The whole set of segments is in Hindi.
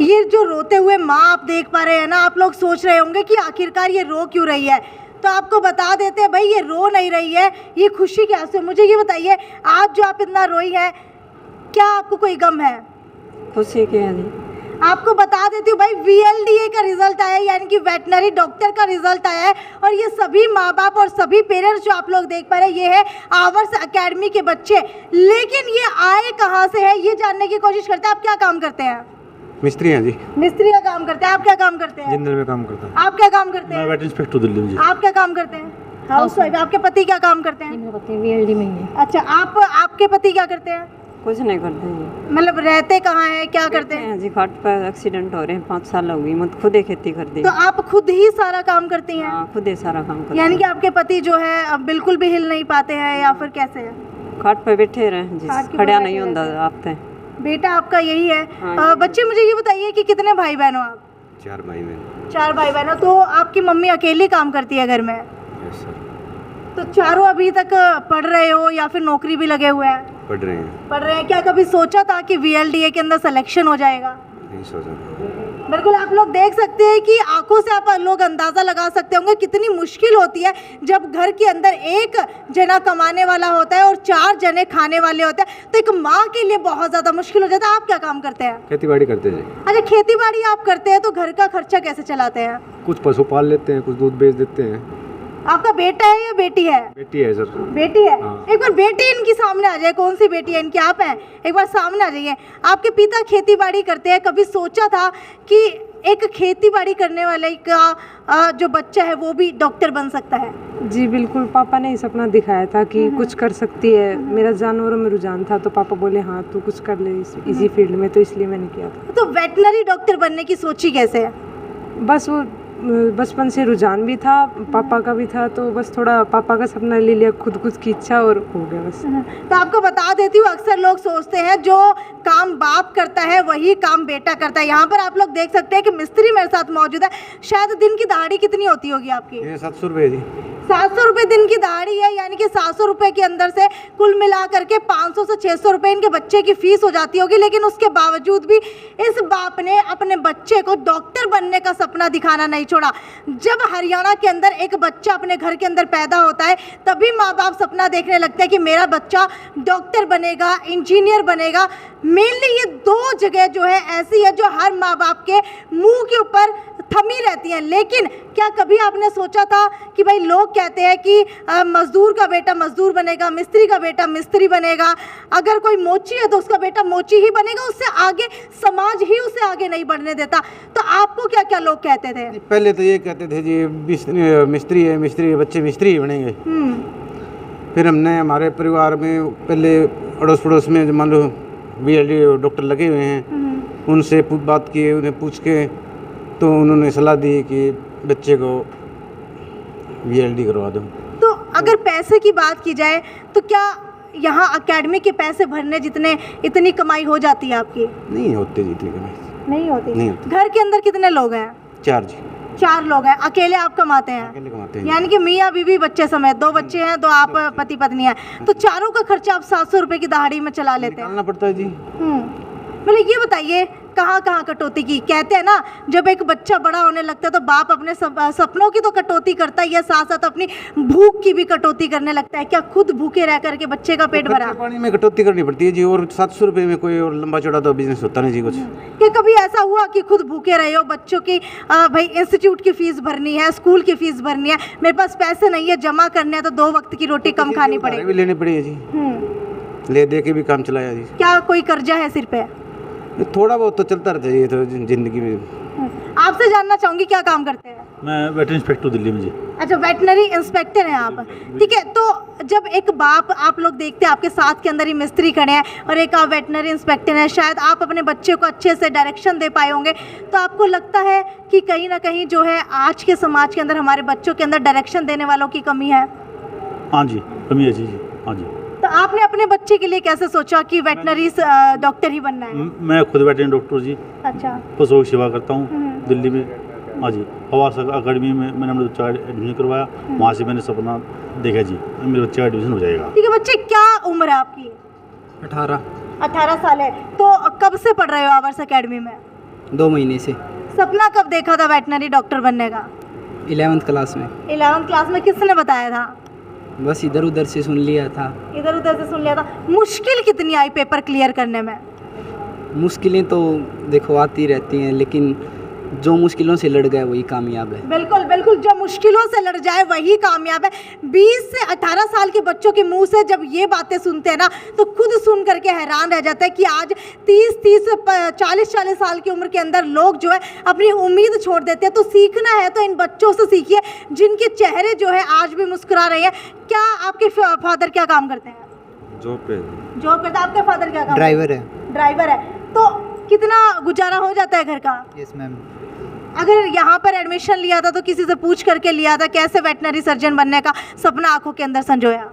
ये जो रोते हुए माँ आप देख पा रहे हैं ना, आप लोग सोच रहे होंगे कि आखिरकार ये रो क्यों रही है। तो आपको बता देते हैं भाई, ये रो नहीं रही है, ये खुशी के आंसू है। मुझे ये बताइए, आज जो आप इतना रोई है, क्या आपको कोई गम है? खुशी के है जी। आपको बता देती हूँ भाई, VLDA का रिजल्ट आया है, यानी कि वेटनरी डॉक्टर का रिजल्ट आया है। और ये सभी माँ बाप और सभी पेरेंट्स जो आप लोग देख पा रहे हैं, ये है आवर्स एकेडमी के बच्चे। लेकिन ये आए कहाँ से है, ये जानने की कोशिश करते हैं। आप क्या काम करते हैं? मिस्त्री हैं जी। मिस्त्री का काम करते हैं। आप क्या काम करते हैं? जिंदल में काम करता हूँ। आप क्या काम करते हैं? मैं वेटरनरी इंस्पेक्टर दिल्ली में जी। आप क्या काम करते हैं? हाउसवाइफ। आपके पति क्या काम करते हैं? मेरे पति VLD में ही है। अच्छा, आपके पति क्या करते हैं? कुछ नहीं करते जी। मतलब रहते कहाँ हैं, क्या करते हैं? जी घाट पर एक्सीडेंट हो रहे हैं, 5 साल हो गई। मैं खुद ही खेती करती तो आप खुद ही सारा काम करती हैं? हाँ, खुद ही सारा काम करती यानी कि आपके पति जो है अब बिल्कुल भी हिल नहीं पाते हैं, या फिर कैसे है? घाट पर बैठे रहे जी, घाट के खड़ा ऊपर नहीं बैठे होता आपते। बेटा आपका यही है। हाँ। बच्चे, मुझे ये बताइए कि कितने भाई बहन हो आप? 4 भाई बहन। 4 भाई बहन हो। तो आपकी मम्मी अकेली काम करती है घर में? Yes sir. तो चारों अभी तक पढ़ रहे हो या फिर नौकरी भी लगे हुए हैं? पढ़ रहे हैं। पढ़ रहे हैं। क्या कभी सोचा था कि VLDA के अंदर सिलेक्शन हो जाएगा? नहीं सोचा। बिल्कुल, आप लोग देख सकते हैं कि आंखों से आप लोग अंदाज़ा लगा सकते होंगे कितनी मुश्किल होती है जब घर के अंदर एक जना कमाने वाला होता है और 4 जने खाने वाले होते हैं। तो एक माँ के लिए बहुत ज़्यादा मुश्किल हो जाता है। आप क्या काम करते हैं? खेती बाड़ी करते हैं। अच्छा, खेती बाड़ी आप करते हैं, तो घर का खर्चा कैसे चलाते हैं? कुछ पशु पाल लेते हैं, कुछ दूध बेच देते हैं। आपका बेटा है या बेटी है? बेटी है सर। बेटी है। हाँ। एक बार बेटी इनकी सामने आ जाए। कौन सी बेटी है इनकी? आप हैं? एक बार सामने आ जाइए। आपके पिता खेती बाड़ी करते हैं। कभी सोचा था कि एक खेती बाड़ी करने वाले का जो बच्चा है वो भी डॉक्टर बन सकता है? जी बिल्कुल, पापा ने ही सपना दिखाया था कि कुछ कर सकती है। मेरा जानवरों में रुझान था, तो पापा बोले हाँ तू कुछ कर ले इसी फील्ड में, तो इसलिए मैंने किया था। तो वेटनरी डॉक्टर बनने की सोची कैसे है? बस वो बचपन से रुझान भी था, पापा का भी था, तो बस थोड़ा पापा का सपना ले लिया, खुद कुछ की इच्छा और हो गया बस। तो आपको बता देती हूँ, अक्सर लोग सोचते हैं जो काम बाप करता है वही काम बेटा करता है। यहाँ पर आप लोग देख सकते हैं कि मिस्त्री मेरे साथ मौजूद है। शायद दिन की दहाड़ी कितनी होती होगी आपकी? ये 700 रुपये जी। 700 रुपये दिन की दहाड़ी है, यानी कि 700 रुपये के अंदर से कुल मिला करके 500 से 600 रुपये इनके बच्चे की फीस हो जाती होगी। लेकिन उसके बावजूद भी इस बाप ने अपने बच्चे को डॉक्टर बनने का सपना दिखाना नहीं छोड़ा। जब हरियाणा के अंदर एक बच्चा अपने घर के अंदर पैदा होता है, तभी माँ बाप सपना देखने लगते हैं कि मेरा बच्चा डॉक्टर बनेगा, इंजीनियर बनेगा। मेनली ये 2 जगह जो है ऐसी है जो हर माँ बाप के मुंह के ऊपर थमी रहती हैं। लेकिन क्या कभी आपने सोचा था कि भाई लोग कहते हैं कि मजदूर का बेटा मजदूर बनेगा, मिस्त्री का बेटा मिस्त्री बनेगा, अगर कोई मोची है तो उसका बेटा मोची ही बनेगा, उससे आगे समाज ही उसे आगे नहीं बढ़ने देता। तो आपको क्या क्या लोग कहते थे? पहले तो ये कहते थे जी मिस्त्री है, बच्चे मिस्त्री ही बनेंगे। फिर हमने हमारे परिवार में पहले अड़ोस पड़ोस में मान लो VLD डॉक्टर लगे हुए हैं, उनसे बात किए, उन्हें पूछ के तो उन्होंने सलाह दी कि बच्चे को VLD करवा दो। तो अगर पैसे की बात की जाए तो क्या यहाँ अकेडमी के पैसे भरने जितने इतनी कमाई हो जाती है आपकी? नहीं होते जी इतनी कमाई। नहीं होती। नहीं होती। घर के अंदर कितने लोग हैं? 4 जी। 4 लोग हैं। अकेले आप कमाते हैं? अकेले कमाते हैं। यानी कि मियाँ बीवी बच्चे समेत 2 बच्चे हैं, 2 आप पति पत्नी हैं, तो चारों का खर्चा आप 700 रुपये की दहाड़ी में चला लेते हैं? निकालना पड़ता है जी। मतलब ये बताइए, कहाँ कहाँ कटौती की? कहते हैं ना, जब एक बच्चा बड़ा होने लगता है तो बाप अपने सपनों की तो कटौती करता ही है, साथ साथ अपनी भूख की भी कटौती करने लगता है। क्या खुद भूखे रह करके बच्चे का पेट भरा? पानी में कटौती करनी पड़ती है जी, और 700 रुपये में कोई और लंबा चौड़ा तो बिजनेस होता नहीं जी कुछ। क्या कभी ऐसा हुआ कि खुद भूखे रहे हो, बच्चों की भाई इंस्टीट्यूट की फीस भरनी है, स्कूल की फीस भरनी है, मेरे पास पैसे नहीं है, जमा करने हैं, तो 2 वक्त की रोटी कम खानी पड़ेगी? भी लेनी पड़ी है जी, ले दे के भी काम चलाया जी। क्या कोई कर्जा है सिर पे? थोड़ा बहुत तो चलता रहता है ये तो जिंदगी में। आपसे जानना चाहूंगी, क्या काम करते हैं? मैं वेटरनरी इंस्पेक्टर दिल्ली में जी। अच्छा, वेटनरी इंस्पेक्टर हैं आप, ठीक है। तो जब एक बाप, आप लोग देखते हैं आपके साथ के अंदर ही मिस्त्री खड़े हैं और एक आप वेटनरी इंस्पेक्टर हैं, शायद आप अपने बच्चे को अच्छे से डायरेक्शन दे पाए होंगे, तो आपको लगता है कि कहीं ना कहीं जो है आज के समाज के अंदर हमारे बच्चों के अंदर डायरेक्शन देने वालों की कमी है? हाँ जी, कमी है जी। हाँ जी। तो आपने अपने बच्चे के लिए कैसे सोचा कि वेटनरी डॉक्टर ही बनना है? मैं खुद वेटरनरी डॉक्टर जी, अच्छा। पशुओं की सेवा करता हूँ दिल्ली में। हाँ जी, आवास अकेडमी में मैंने अपने बच्चा का एडमिशन करवाया, वहाँ से मैंने सपना देखा जी मेरे बच्चे का एडमिशन हो जाएगा। ठीक है। बच्चे, क्या उम्र है आपकी? 18 18 साल है। तो कब से पढ़ रहे हो आवर्स अकेडमी में? 2 महीने से। सपना कब देखा था वेटनरी डॉक्टर बनने का? 11th क्लास में। 11th क्लास में किसने बताया था? बस इधर उधर से सुन लिया था। इधर उधर से सुन लिया था। मुश्किल कितनी आई पेपर क्लियर करने में? मुश्किलें तो देखो आती रहती हैं, लेकिन जो मुश्किलों से लड़ गए वही कामयाब है। बिल्कुल बिल्कुल, जो मुश्किलों से लड़ जाए वही कामयाब है। 20 से 18 साल के बच्चों के मुंह से जब ये बातें सुनते हैं ना, तो खुद सुन करके हैरान रह जाता है कि आज 40 साल की उम्र के अंदर लोग जो है अपनी उम्मीद छोड़ देते हैं। तो सीखना है तो इन बच्चों से सीखिए, जिनके चेहरे जो है आज भी मुस्कुरा रहे हैं। क्या आपके फादर क्या काम करते हैं? जॉब पे। जॉब करते हैं। आपके फादर क्या काम? ड्राइवर है। ड्राइवर है। तो कितना गुजारा हो जाता है घर का? Yes ma'am. अगर यहाँ पर एडमिशन लिया था तो किसी से पूछ करके लिया था? कैसे वेटनरी सर्जन बनने का सपना आंखों के अंदर संजोया?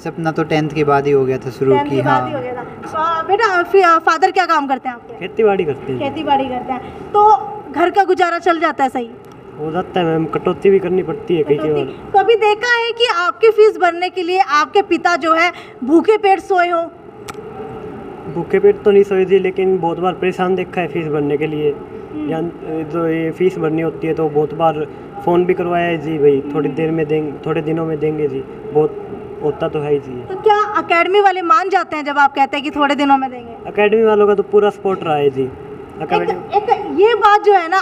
सपना तो 10th के बाद ही हो गया था शुरू 10th की। के बाद ही हो गया था। बेटा फादर क्या काम करते हैं आपके? खेती बाड़ी करते हैं। खेती बाड़ी करते हैं। तो घर का गुजारा चल जाता है? सही हो जाता है मैम, कटौती भी करनी पड़ती है कई बार। कभी देखा है कि आपकी फीस भरने के लिए आपके पिता जो है भूखे पेट सोए हो? भूखे पेट तो नहीं सोई थी, लेकिन बहुत बार परेशान देखा है फीस भरने के लिए। या जो ये फीस भरनी होती है तो बहुत बार फ़ोन भी करवाया है जी, भाई थोड़ी देर में देंगे, थोड़े दिनों में देंगे जी। बहुत होता तो है ही जी। तो क्या एकेडमी वाले मान जाते हैं जब आप कहते हैं कि थोड़े दिनों में देंगे? एकेडमी वालों का तो पूरा सपोर्ट रहा है जी। एक ये बात जो है ना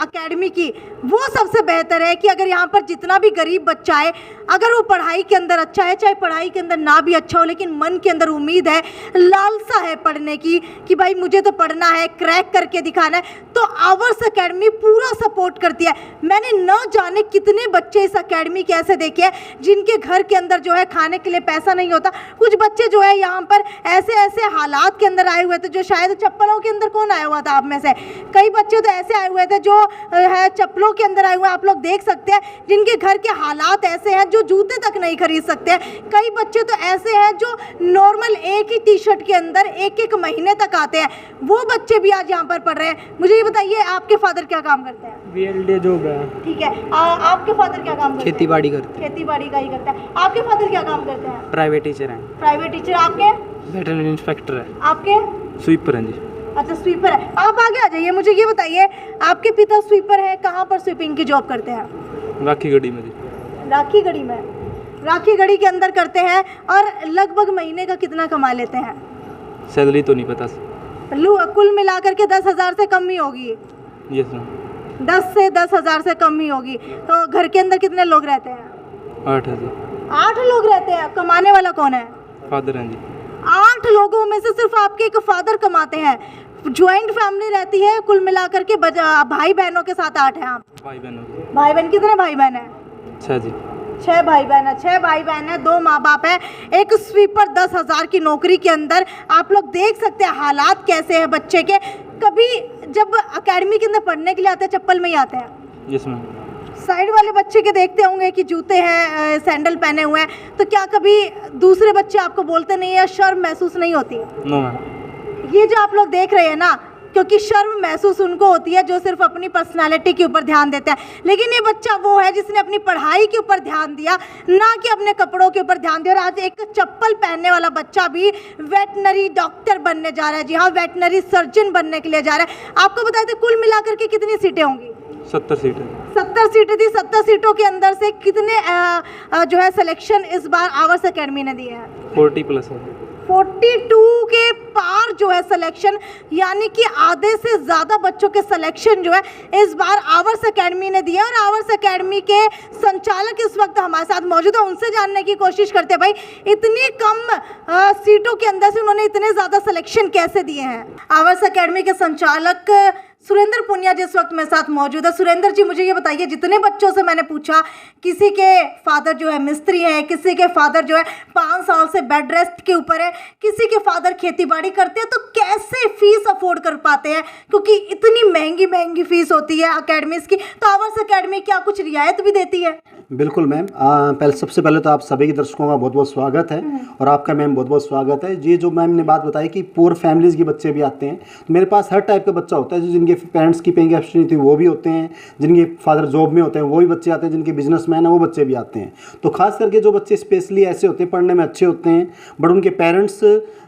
एकेडमी की, वो सबसे बेहतर है कि अगर यहाँ पर जितना भी गरीब बच्चा है, अगर वो पढ़ाई के अंदर अच्छा है, चाहे पढ़ाई के अंदर ना भी अच्छा हो, लेकिन मन के अंदर उम्मीद है, लालसा है पढ़ने की कि भाई मुझे तो पढ़ना है, क्रैक करके दिखाना है, तो आवर्स एकेडमी पूरा सपोर्ट करती है। मैंने न जाने कितने बच्चे इस एकेडमी के ऐसे देखे हैं जिनके घर के अंदर जो है खाने के लिए पैसा नहीं होता। कुछ बच्चे जो है यहाँ पर ऐसे ऐसे हालात के अंदर आए हुए थे जो शायद चप्पलों के अंदर, कौन आया हुआ था आप में से? कई बच्चे तो ऐसे आए हुए थे जो है चप्पलों के अंदर आए हुए हैं। आप लोग देख सकते हैं जिनके घर के हालात ऐसे हैं जो जूते तक नहीं खरीद सकते हैं। कई बच्चे तो ऐसे हैं जो नॉर्मल एक ही टी शर्ट के अंदर एक महीने तक आते हैं। वो बच्चे भी आज यहाँ पर पढ़ रहे हैं। मुझे ये बताइए, आपके फादर क्या काम करते हैं? BLD जॉब है। ठीक है। आपके फादर क्या काम करते हैं? खेती बाड़ी करते खेती बाड़ी का ही करता है। आपके फादर क्या काम करते हैं? प्राइवेट टीचर हैं। Private teacher. आपके? वेटरनरी इंस्पेक्टर है। आपके? स्वीपर हैं जी। अच्छा, स्वीपर है। आप आगे आ जाइए। मुझे ये बताइए, आपके पिता स्वीपर है, कहाँ पर स्वीपिंग की जॉब करते हैं? राखी गढ़ी में जी। राखी गढ़ी में। राखी गढ़ी के अंदर करते हैं। और लगभग महीने का कितना कमा लेते हैं? सैलरी तो नहीं पता। कुल मिलाकर के 10,000 से कम ही होगी। Yes ma'am. 10 से 10,000 से कम ही होगी। तो घर के अंदर कितने लोग रहते हैं? 8 है जी। 8 लोग रहते हैं। कमाने वाला कौन है? फादर हैं जी। 8 लोगों में से सिर्फ आपके एक फादर कमाते हैं। ज्वाइंट फैमिली रहती है, कुल मिलाकर के भाई बहनों के साथ 8 हैं आप? भाई बहन। भाई बहन कितने भाई बहन हैं? 6 जी। 6 भाई बहन है। 6 भाई बहन है, 2 माँ बाप है, एक स्वीपर 10,000 की नौकरी के अंदर। आप लोग देख सकते हैं हालात कैसे हैं बच्चे के। कभी जब एकेडमी के अंदर पढ़ने के लिए आते हैं चप्पल में ही आते हैं? Yes ma'am. साइड वाले बच्चे के देखते होंगे कि जूते हैं, सैंडल पहने हुए हैं, तो क्या कभी दूसरे बच्चे आपको बोलते नहीं है, शर्म महसूस नहीं होती? No ma'am. ये जो आप लोग देख रहे हैं ना, क्योंकि शर्म महसूस उनको होती है जो सिर्फ अपनी पर्सनालिटी के ऊपर ध्यान देते हैं, लेकिन ये बच्चा वो है जिसने अपनी पढ़ाई के ऊपर ध्यान दिया, ना कि अपने कपड़ों के ऊपर ध्यान दिया। और आज एक चप्पल पहनने वाला बच्चा भी वेटनरी डॉक्टर बनने जा रहा है। जी हाँ, वेटनरी सर्जन बनने के लिए जा रहा है। आपको बताए थे कुल मिलाकर के कितनी सीटें होंगी? 70 सीटें। 70 सीटें थी। 70 सीटों के अंदर से कितने जो है सिलेक्शन इस बार आवर्स एकेडमी ने दिए हैं? 40+ है। 42 के पार जो है सिलेक्शन, यानी कि आधे से ज़्यादा बच्चों के सिलेक्शन जो है इस बार आवर्स एकेडमी ने दिया। और आवर्स एकेडमी के संचालक इस वक्त हमारे साथ मौजूद है, उनसे जानने की कोशिश करते हैं भाई इतनी कम सीटों के अंदर से उन्होंने इतने ज़्यादा सिलेक्शन कैसे दिए हैं। आवर्स एकेडमी के संचालक सुरेंद्र पुनिया जिस वक्त मेरे साथ मौजूद है। सुरेंद्र जी, मुझे ये बताइए, जितने बच्चों से मैंने पूछा, किसी के फादर जो है मिस्त्री है, किसी के फादर जो है 5 साल से बेड रेस्ट के ऊपर है, किसी के फादर खेतीबाड़ी करते हैं, तो कैसे फीस अफोर्ड कर पाते हैं? क्योंकि इतनी महंगी फीस होती है एकेडमीज की। तो आवर्स एकेडमी क्या कुछ रियायत भी देती है? बिल्कुल मैम। सबसे पहले तो आप सभी के दर्शकों का बहुत बहुत स्वागत है, और आपका मैम बहुत बहुत स्वागत है। ये जो मैम ने बात बताई कि पुअर फैमिलीज़ के बच्चे भी आते हैं, तो मेरे पास हर टाइप का बच्चा होता है। जो जिनके पेरेंट्स की पेइंग कैपेसिटी थी वो भी होते हैं, जिनके फादर जॉब में होते हैं वो भी बच्चे आते हैं, जिनके बिजनेसमैन हैं वो बच्चे भी आते हैं। तो खास करके जो बच्चे स्पेशली ऐसे होते हैं, पढ़ने में अच्छे होते हैं, बट उनके पेरेंट्स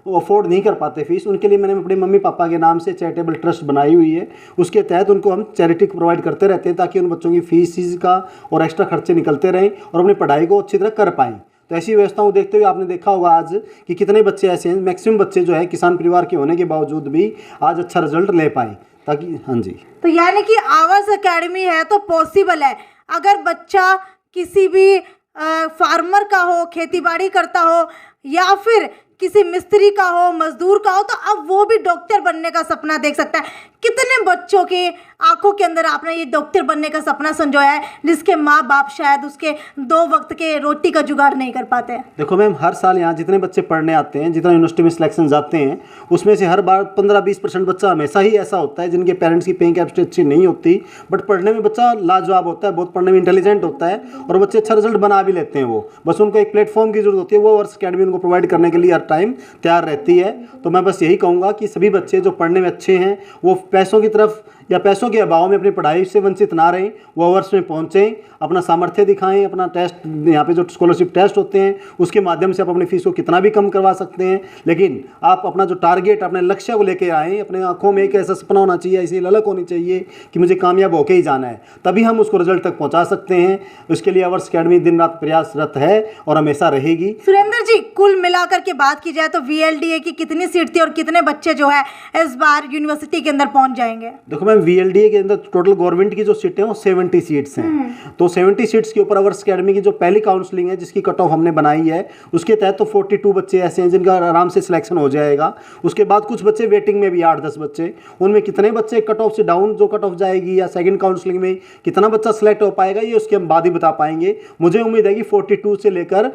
अफोर्ड नहीं कर पाते फीस, उनके लिए मैंने अपने मम्मी पापा के नाम से चैरिटेबल ट्रस्ट बनाई हुई है। उसके तहत उनको हम चैरिटी प्रोवाइड करते रहते हैं ताकि उन बच्चों की फीस का और एक्स्ट्रा खर्चे निकलते रहें और अपनी पढ़ाई को अच्छी तरह कर पाएँ। तो ऐसी व्यवस्थाओं को देखते हुए आपने देखा होगा आज कि कितने बच्चे ऐसे हैं, मैक्सिमम बच्चे जो है किसान परिवार के होने के बावजूद भी आज अच्छा रिजल्ट ले पाए। ताकि हाँ जी, तो यानी कि आवर्स एकेडमी है तो पॉसिबल है। अगर बच्चा किसी भी फार्मर का हो, खेतीबाड़ी करता हो, या फिर किसी मिस्त्री का हो, मजदूर का हो, तो अब वो भी डॉक्टर बनने का सपना देख सकता है। कितने बच्चों के आंखों के अंदर आपने ये डॉक्टर बनने का सपना संजोया है, जिसके माँ बाप शायद उसके 2 वक्त के रोटी का जुगाड़ नहीं कर पाते हैं। देखो मैम, हर साल यहाँ जितने बच्चे पढ़ने आते हैं, जितना यूनिवर्सिटी में सिलेक्शन जाते हैं, उसमें से हर बार 15-20% बच्चा हमेशा ही ऐसा होता है जिनके पेरेंट्स की पेइंग कैपेसिटी अच्छी नहीं होती, बट पढ़ने में बच्चा लाजवाब होता है, बहुत पढ़ने में इंटेलिजेंट होता है और बच्चे अच्छा रिजल्ट बना भी लेते हैं। वो बस उनको एक प्लेटफॉर्म की जरूरत होती है, वो आवर्स एकेडमी उनको प्रोवाइड करने के लिए हर टाइम तैयार रहती है। तो मैं बस यही कहूँगा कि सभी बच्चे जो पढ़ने में अच्छे हैं वो पैसों की तरफ या पैसों के अभाव में अपनी पढ़ाई से वंचित ना रहें, वो अवर्स में पहुँचें, अपना सामर्थ्य दिखाएं, अपना टेस्ट, यहाँ पे जो स्कॉलरशिप टेस्ट होते हैं उसके माध्यम से आप अपनी फीस को कितना भी कम करवा सकते हैं, लेकिन आप अपना जो टारगेट, अपने लक्ष्य को लेके आएँ। अपने आंखों में एक ऐसा सपना होना चाहिए, ऐसी ललक होनी चाहिए कि मुझे कामयाब होके ही जाना है, तभी हम उसको रिजल्ट तक पहुँचा सकते हैं। उसके लिए आवर्स एकेडमी दिन रात प्रयासरत है और हमेशा रहेगी। सुरेंद्र जी, कुल मिलाकर के बात की जाए तो VLDA की कितनी सीट थी और कितने बच्चे जो है इस बार यूनिवर्सिटी के अंदर पहुँच जाएंगे? देखो मैम, VLDA के अंदर टोटल गवर्नमेंट की जो सीटें हैं वो 70 सीट्स हैं। तो 70 सीट्स के ऊपर आवर्स एकेडमी की जो पहली काउंसलिंग है, जिसकी कट ऑफ हमने बनाई है, उसके तहत तो 42 बच्चे ऐसे हैं जिनका आराम से सिलेक्शन हो जाएगा। उसके बाद कुछ बच्चे वेटिंग में भी, 8-10 बच्चे, उनमें कितने बच्चे कट ऑफ से डाउन जो कट ऑफ जाएगी या सेकंड काउंसलिंग में कितना बच्चा सेलेक्ट हो पाएगा, ये उसके हम बाद ही बता पाएंगे। मुझे उम्मीद है कि 42 से लेकर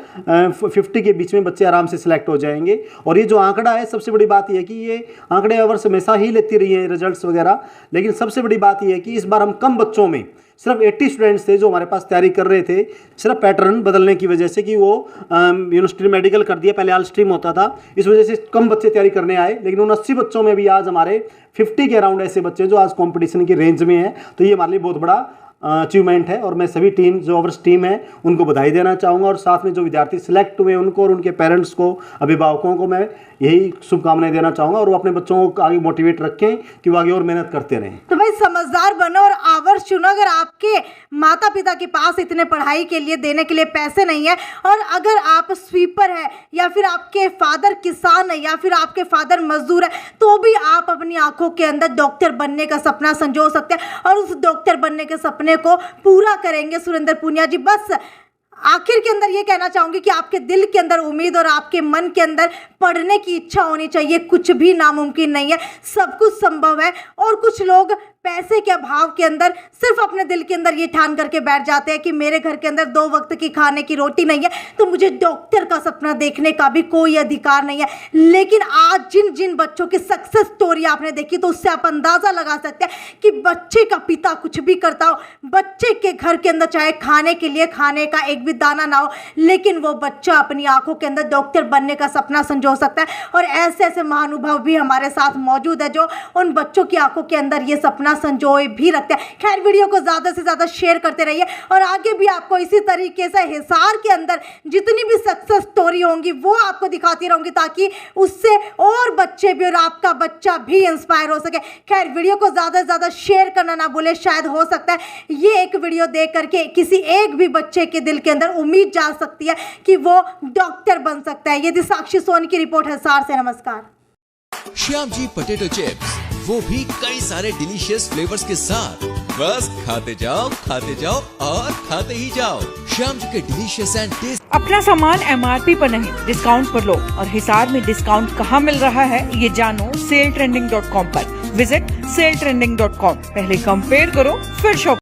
50 के बीच में बच्चे आराम से सिलेक्ट हो जाएंगे। और ये जो आंकड़ा है, सबसे बड़ी बात यह है कि ये आंकड़े आवर्स हमेशा ही लेती रही है रिजल्ट्स वगैरह, लेकिन सबसे बड़ी बात यह है कि इस बार हम कम बच्चों में, सिर्फ 80 स्टूडेंट्स थे जो हमारे पास तैयारी कर रहे थे, सिर्फ पैटर्न बदलने की वजह से कि वो यूनिवर्सिटी मेडिकल कर दिया, पहले ऑल स्ट्रीम होता था, इस वजह से कम बच्चे तैयारी करने आए। लेकिन उन 80 बच्चों में भी आज हमारे 50 के अराउंड ऐसे बच्चे जो आज कंपटीशन की रेंज में हैं। तो ये हमारे लिए बहुत बड़ा अचीवमेंट है और मैं सभी टीम, जो अवर्स टीम है, उनको बधाई देना चाहूँगा और साथ में जो विद्यार्थी सिलेक्ट हुए उनको और उनके पेरेंट्स को, अभिभावकों को मैं यही शुभकामनाएं देना चाहूँगा और वो अपने बच्चों को आगे मोटिवेट रखें कि वो आगे और मेहनत करते रहें। तो भाई समझदार बनो और आवर्स चुनो। अगर आपके माता पिता के पास इतने पढ़ाई के लिए देने के लिए पैसे नहीं है, और अगर आप स्वीपर है या फिर आपके फादर किसान है या फिर आपके फादर मजदूर है, तो भी आप अपनी आंखों के अंदर डॉक्टर बनने का सपना संजो सकते हैं और उस डॉक्टर बनने के सपने को पूरा करेंगे सुरेंद्र पुनिया जी। बस आखिर के अंदर ये कहना चाहूँगी कि आपके दिल के अंदर उम्मीद और आपके मन के अंदर पढ़ने की इच्छा होनी चाहिए। कुछ भी नामुमकिन नहीं है, सब कुछ संभव है। और कुछ लोग पैसे के अभाव के अंदर सिर्फ अपने दिल के अंदर ये ठान करके बैठ जाते हैं कि मेरे घर के अंदर 2 वक्त की खाने की रोटी नहीं है, तो मुझे डॉक्टर का सपना देखने का भी कोई अधिकार नहीं है। लेकिन आज जिन जिन बच्चों की सक्सेस स्टोरी आपने देखी, तो उससे आप अंदाज़ा लगा सकते हैं कि बच्चे का पिता कुछ भी करता हो, बच्चे के घर के अंदर चाहे खाने के लिए खाने का एक भी दाना ना हो, लेकिन वो बच्चा अपनी आंखों के अंदर डॉक्टर बनने का सपना संजो सकता है। और ऐसे ऐसे महानुभाव भी हमारे साथ मौजूद है जो उन बच्चों की आंखों के अंदर ये सपना संजोए भी रखते हैं। खैर, वीडियो को ज़्यादा से ज़्यादा शेयर करते रहिए और आगे भी आपको इसी तरीके से हिसार के अंदर जितनी भी सक्सेस स्टोरी होंगी वो आपको दिखाती रहूँगी, ताकि उससे और बच्चे भी और आपका बच्चा भी इंस्पायर हो सके। खैर, वीडियो को ज़्यादा से ज़्यादा शेयर करना ना भूले। शायद हो सकता है ये एक वीडियो देख करके किसी एक भी बच्चे के दिल के अंदर उम्मीद जा सकती है कि वो डॉक्टर बन सकता है। ये साक्षी सोनी की रिपोर्ट हिसार से। नमस्कार। श्याम जी पोटैटो चिप्स, वो भी कई सारे डिलीशियस फ्लेवर्स के साथ। बस खाते जाओ और खाते ही जाओ। श्याम जी के डिलीशियस एंड टेस्ट। अपना सामान MRP पर नहीं, डिस्काउंट पर लो। और हिसार में डिस्काउंट कहाँ मिल रहा है ये जानो saletrending.com पर। Visit saletrending.com। पहले कंपेयर करो फिर शॉप।